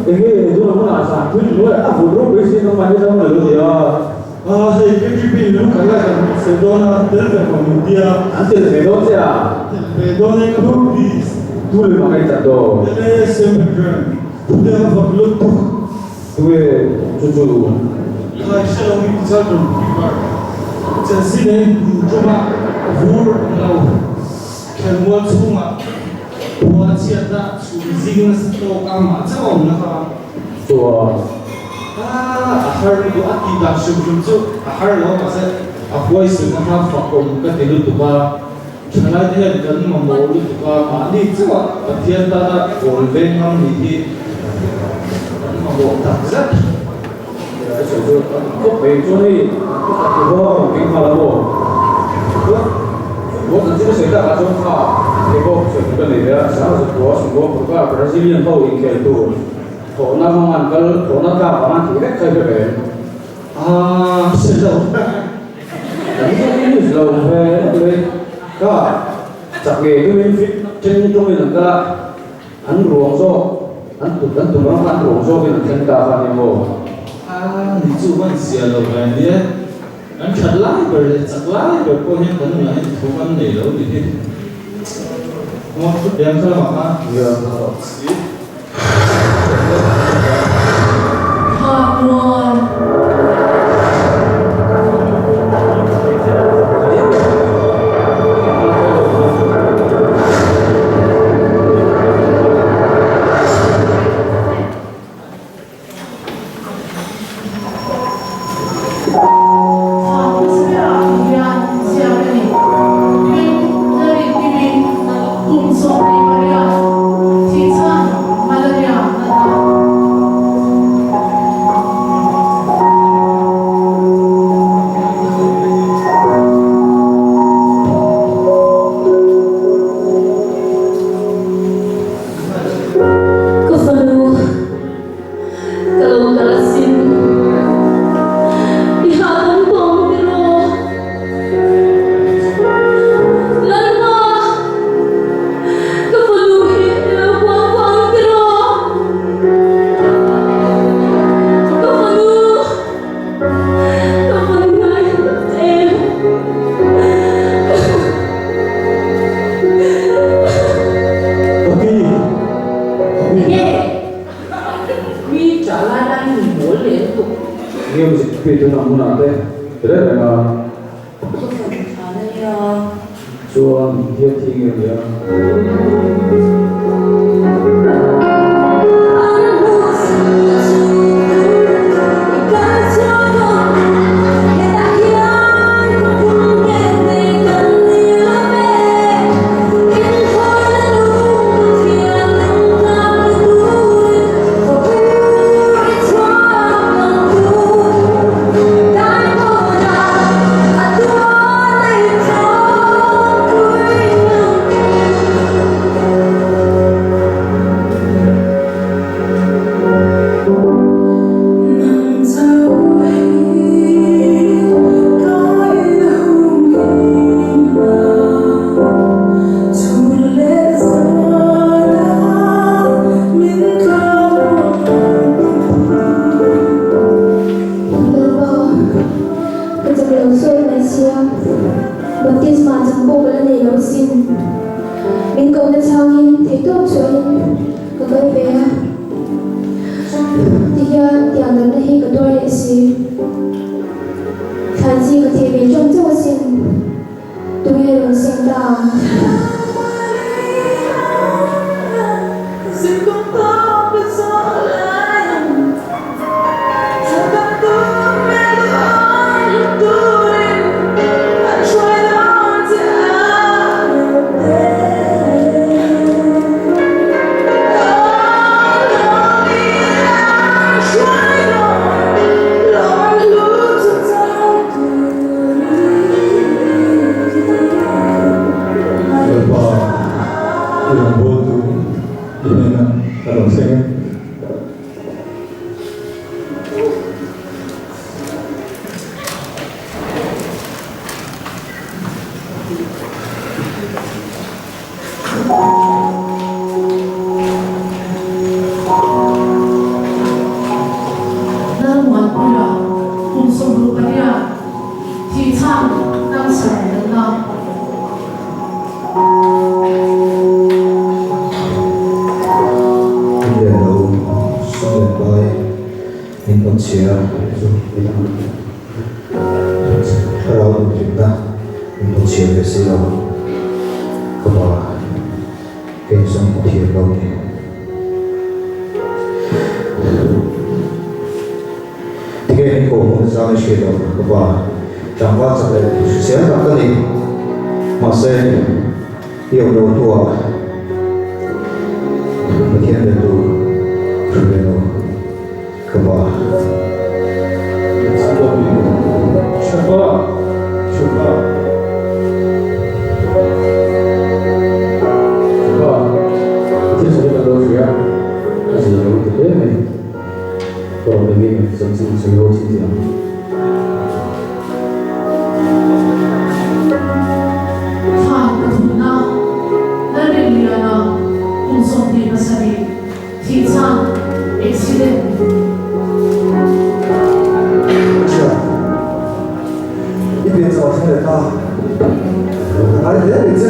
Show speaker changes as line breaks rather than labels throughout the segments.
이게 누가 나서 그걸 앞으로 베이스로 만들어 놓으세요.
이게 비누 가가 세도나 델베 코미디아
안테 세도자.
베도네 코비
둘을 막아있다도.
델레 세메그런 부대가 바블로
두에 주주.
라이샤로미 자좀 비바 자신의 부조마 부르라고 kelmuat sunga buat siapa sudah stok amat jauh nak
좋아.
ahar itu akibat sebelum tu ahar lo masa aku isi nak fakum ke tidur tu ba jangan dia dan membawa tu ba mandi tu ketian tada golden ham ni membawa tak zat
주주. 꼭 배조니 그거 빙하라고.我只是谁在阿中卡，结果谁跟你的，啥子我什么不干，不是人后一天都，我那方案跟我那干方案提的开这边，
是的，
人家你是老会对，噶，十个这边真中的那个，很容说，很多人很容说的很大方的么？
你做饭写了呗你。anh chặt lái rồi chặt lái rồi coi như vẫn là thủ văn này đâu thì thế ngon chút đen thôi mà
ngon
itu namun nanti, tidak ada. Cuan dia tinggal dia.
mình còn chia Harau chúng ta mình còn chia về sự đâu có bà cái sống một thiệt lâu này thì cái mình cũng ra cái chuyện đó có bà chẳng qua chắc là sẽ gặp cái gì mà sẽ yêu đầu tua mà thiên về tu rồi về nó có bà
Phải của thủ nào đã định nghĩa là cùng sống đi mà sẽ đi thì sao accident
一边找听得到，哪里来的这？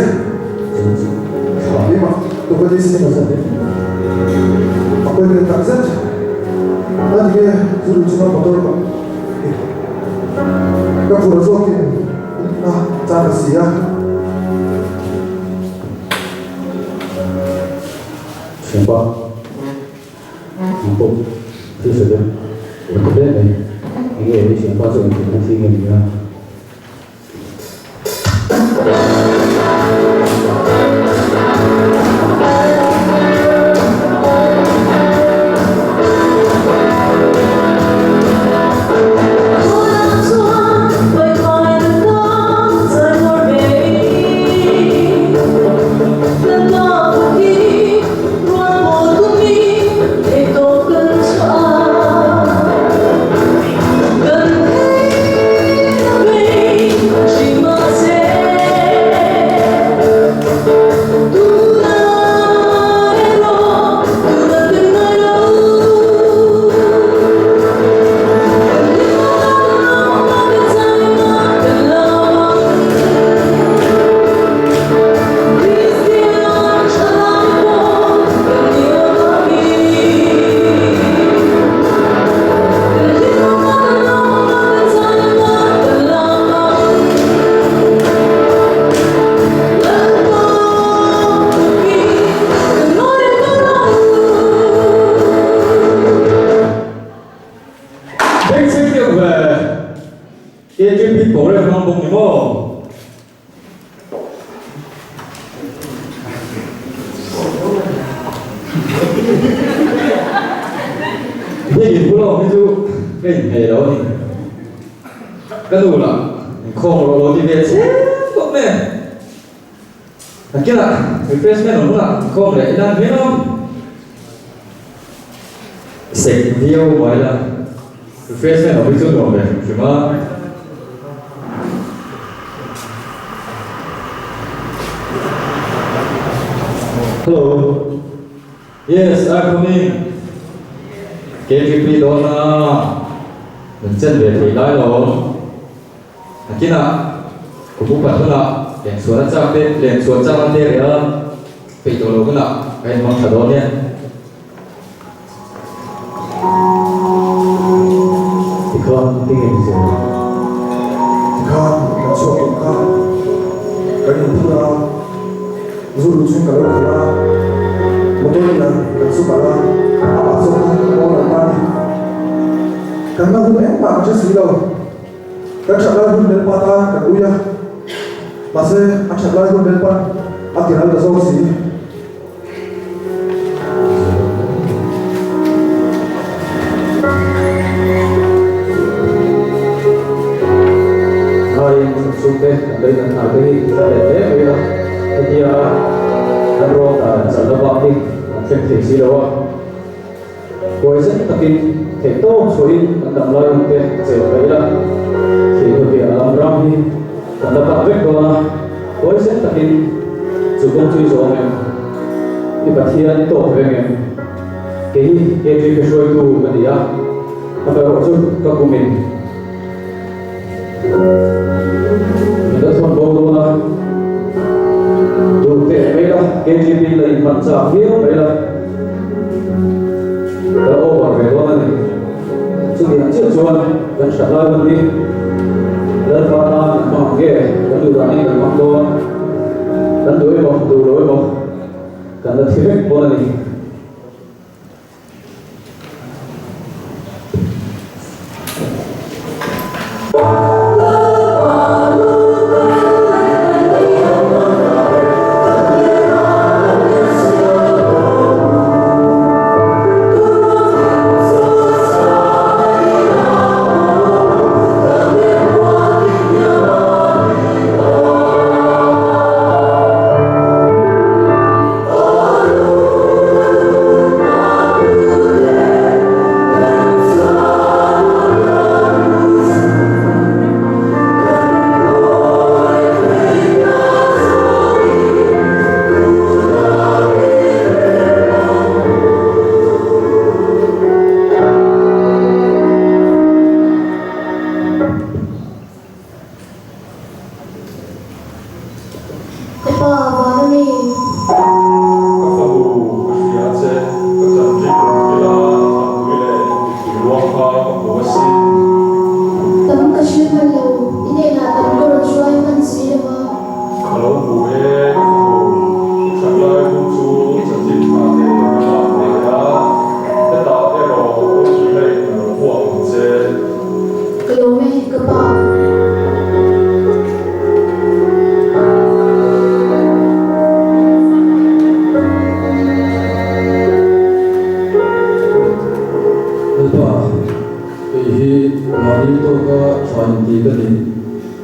好的嘛，都会的事情是的，会的打针，那这个就是知道不多了吧？要不了说的啊，咋个死呀？
情况，不，就是的，我这边呢，因为情况这种情况是一个。cái đủ là không có đồ thì về chết không nè kia là refreshment là không để đang biết không sạch video mới là refreshment ở bên dưới đồ về chỉ mà hello yes I'm coming KGP đó là mình chân về thì nói rồi kia là cũng phải thôi là liền xuống trang bên liền xuống trang bên đây để bị tổ lỗ cái nào cái món thở đó nha thì con kinh nghiệm gì
con là số của con cái gì cũng là dù được chuyên cả lúc là một tôi là cái số bảo là bảo số con là ba cái nào cũng em bảo chứ gì đâu các bạn lại cũng đến qua ta cả uya mà sẽ các bạn lại cũng đến qua à thì là số gì
thôi xuống đây đây là thằng cái ra để thế bây giờ thì anh rô là sản phẩm bọc đi thêm thể gì đâu rồi rất tập tin thể tốt số in đậm lời một tiền sẽ thấy là thì thực hiện làm ram đi còn là bạn viết qua với rất tập tin chủ công truy số này thì bác sĩ anh tổ về này cái truy cái số tu cái gì á nó phải hỗ trợ các của mình đã thôn bố là dù tệ mấy đâu KGP là mặt trả phiếu mấy đâu đã ô bảo về đó này chu ni an chu chuan kan sha lai ban ni lal pa ta ma ge kan du ra ni kan ma ko kan du lo mo kan la thirek bo ni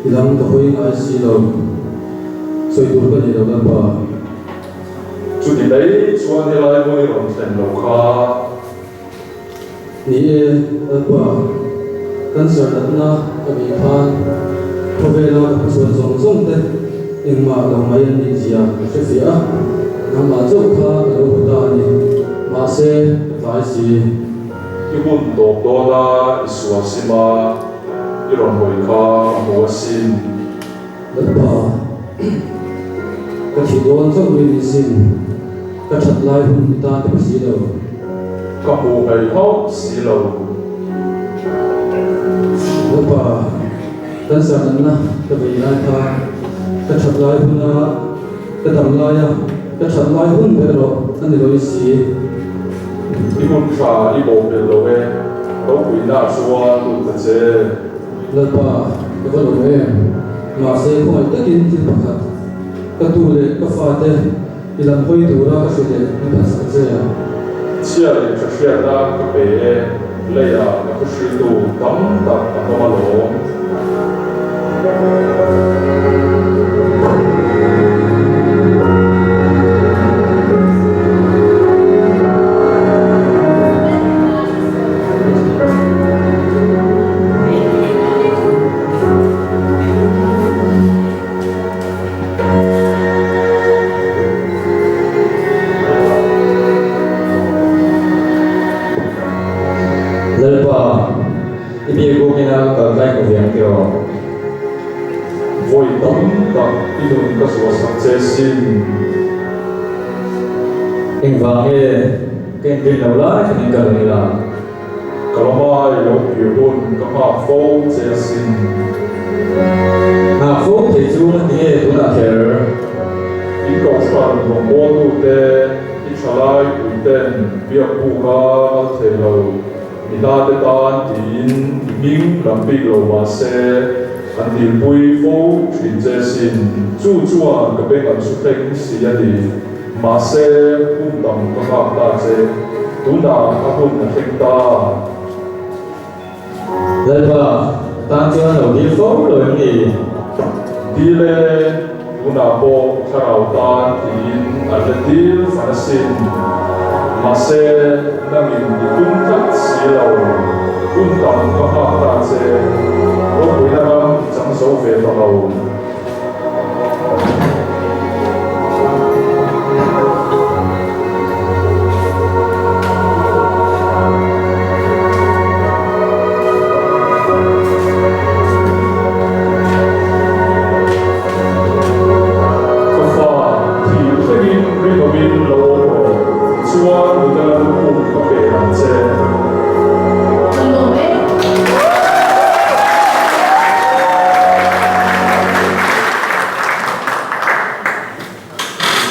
ilang kahoy nga silaw soy turkan ni daw ba
chu ti dai chuan he lai mo ni ron tlen lo kha
ni ba kan sar na ka bi khan ko ve la ko so zong zong te eng ma lo mai ni zia se fia na ma zo kha lo ta ni ma se vai si
i bun do do la iswa sima i ron hoi kha ho sin
ba ka thi don zo ni sin ka that lai hun ta te si lo
ka ho bai ho si lo
ba kan sa na ka bi na ka that lai hun na ka dam lai ya ka that lai hun be ro an ni lo si
i bun kha i bo be lo e ro wi na chuan lu ta che
la ba ka lo me ma se ko ai takin tin pakhat ka tu le ka fa te ilan hoi tu ra ka se le ni ka sa che ya
chia le cha chia da ka be le ya na ku shi tu tam ta ka ma lo voi tam ta i dun ka so sa che sin
eng wa nge ken tin lo la ken ka ni la
ka lo mai lo yu bun ka ma fo che sin
na fo te chu na ni tu na kher
i ko san lo mo tu te i chalai u ten bia pu ka the lo i da te tan tin ming lam pi lo ma se an ti pui fo chin che sin chu chuan ka be kan su theng si ya ni ma se pu dam ka ka ta che tu na ka pu na theng ta
le ba tan chuan lo di fo lo ni
đi lên tu na po charau tan tin an le dil fa sin ma se na min di kun tat si lo kun tam ka ha ta che ro pu na ram chang so ve ta lo chuan lu ta lu pu ka pe an che